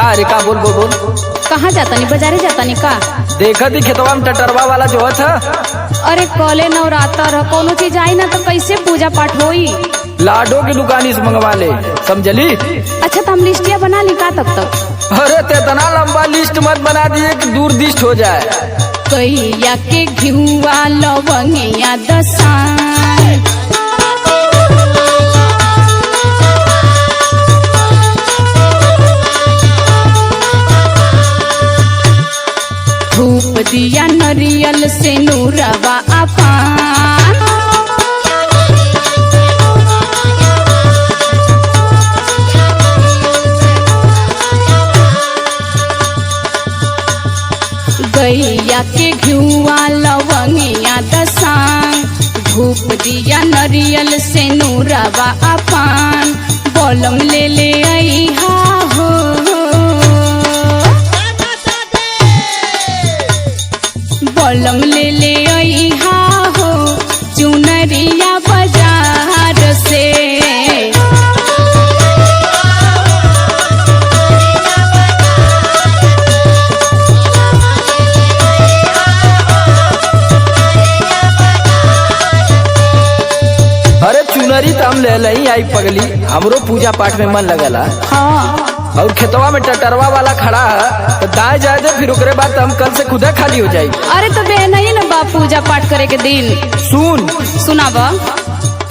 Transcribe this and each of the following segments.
अरे का बोल बोल बोल। कहाँ जाता नहीं, बाजारे जाता नहीं का? देखा थी खेतवा में टटरवा वाला जो था। अरे कॉले नवरात्र कोनो चीज आई ना तो कैसे पूजा पाठ होई? लाडो की दुकानी से मंगवा ले, समझली? अच्छा तो हम लिस्टिया बना ली का तब तक? अरे तेतना लंबा लिस्ट मत बना दिए कि दूरदिष्ट हो जाए। कैया के घिउआ लवंगिया दसान, धूप दिया नरियल से नूरवा अपान, गैया के घिउआ लवंगिया दसान, धूप दिया नरियल से नूरवा अपान, बलम ले ले अइहा हो, बलम ले ले अइहा हो चुनरिया बाजार से। अरे चुनरी तो हम ले लही आई पगली, हमरो पूजा पाठ में मन लगला। हाँ और खेतवा में टटरवा वाला खड़ा है तो दाएं जाए दे, फिर उसके बाद हम कल से खुदा खाली हो जाये। अरे तो बे नहीं ना बा पूजा पाठ करे के दिन। सुन सुनाब।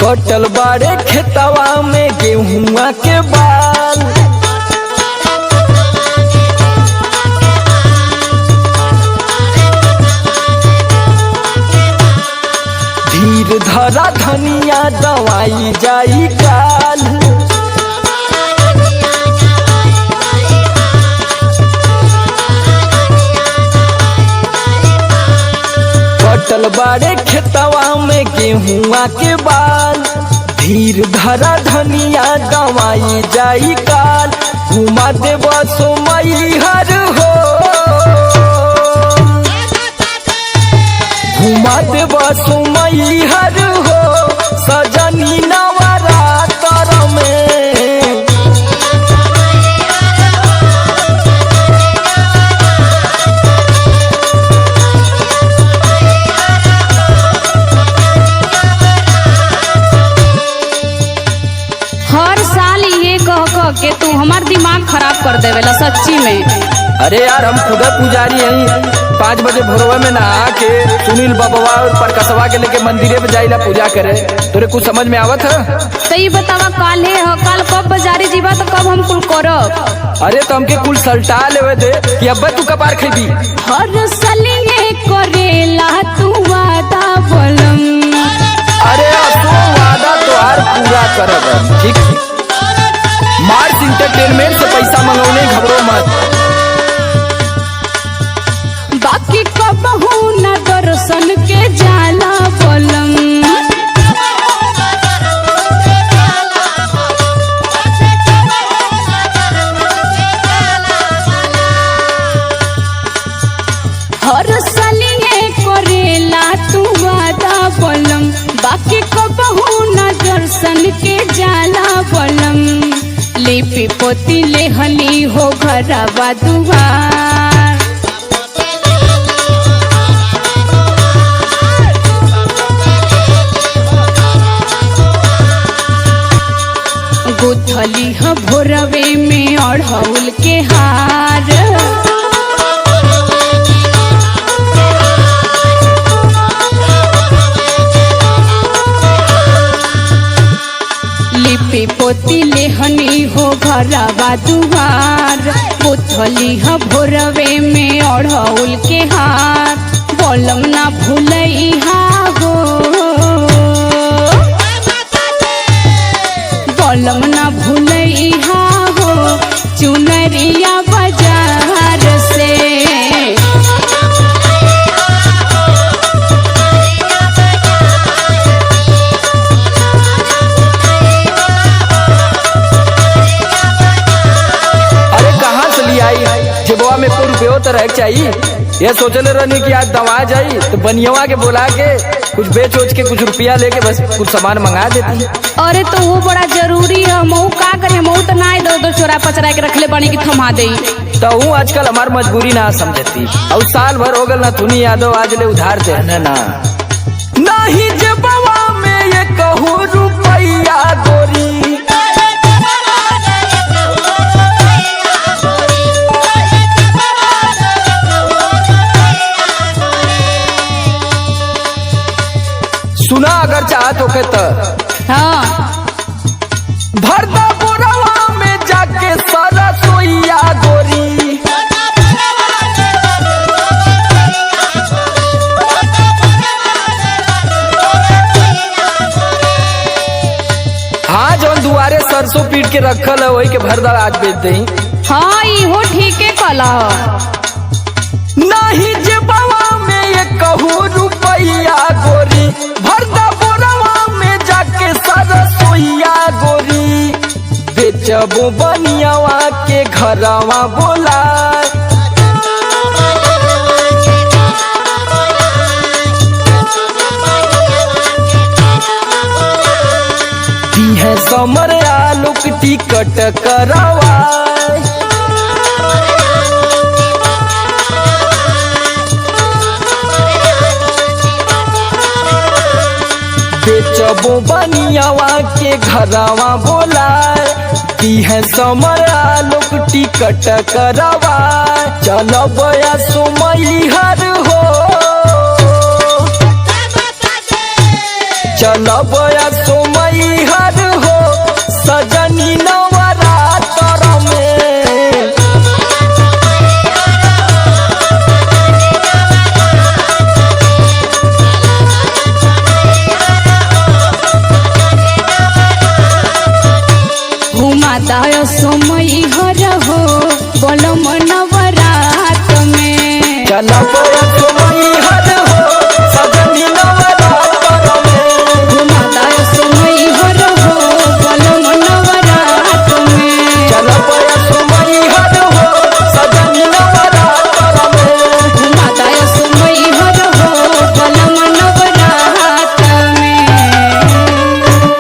कटल बाड़े खेतवा में गेहुआ के बाल, धीर धरा धनिया दवाई जाई काल, कटल बाड़े खेतवा में गेहुआ के बाल, धीर धरा धनिया दवाई जाई काल, घुमा देव सोमई हर हो, घुमा देव सोमई हर हो सजनी नवरात्र में। हर साल ये कह के तू हमार दिमाग खराब कर देवेला सच्ची में। अरे यार हम खुदा पुजारी हैं, 5 बजे भोरवा में नहा के सुनील बबवा और प्रकाशवा के लेके मंदिरे में जाइला पूजा करे। तोरे कुछ समझ में आवत है? तो ये बतावा काल है काल कब बाजारे जीवा तो कब हम कुल करब? अरे तो हमके कुल सल्टा लेवे दे कि अब्बा तू कपार खेबी। हर सलिए करेला तू वादा बलम, अरे असो वादा तोहार पूरा करब, ठीक? मार्स इंटरटेनमेंट से पैसा मंगौने, घबरो मत। बाकी कबहू न दर्शन के जाला बलम, हर सलिए करेला तू वादा बलम, बाकी कबहू न दर्शन के जाला बलम, लिपि पोती लेहली हो घरवा दुआर, गुथली ह भोरवे में अढ़ौल के हार, लिपि पोती लेहनी हो घरवा दुआर, गुथली ह भोरवे में अढ़ौल के हार, बलम ना भूलइहा हो, बलम ना भूलइहा हो चुनरिया बाजार से। अरे कहाँ से ले आई? जेबवा में ₹1 तो रह चाहिए। ये सोचले रहनी कि आज दवा जाई तो बनियवा के बुला के कुछ बेच उच के कुछ रुपया लेके बस कुछ सामान मंगा देती। अरे तो वो बड़ा जरूरी है, मऊ का करे, मऊ तो ना दो चोरा पचरा के रखले बनी की थमा दे। तो हूँ आजकल हमार मजबूरी ना समझती, और साल भर हो गल ना तुनी यादव आज ले उधार दे ना नहीं जे बाबा में ये कहूँ रुपया गोरी। सुना अगर चाहत होके तो हाँ भरदा बोरवा में जाके सारा सोइया गोरी। हाँ जौन दुआरे सरसों पीट के रखल है वही के भरदा आज बेच दही। हाँ इहो ठीके कला नहीं जे बाबा में ये कहूँ रुपया गोरी, भरदा बोरवा में जाके सारा सोइया गोरी। बेचबो बनियावा के घरवा बोला, दी है समर आलोक टिकट करवा। बेचबो बनियावा के घरवा बोलाए, दी है समर आलोक टिकट करवा। चलो बया सुमई हर हो, चलो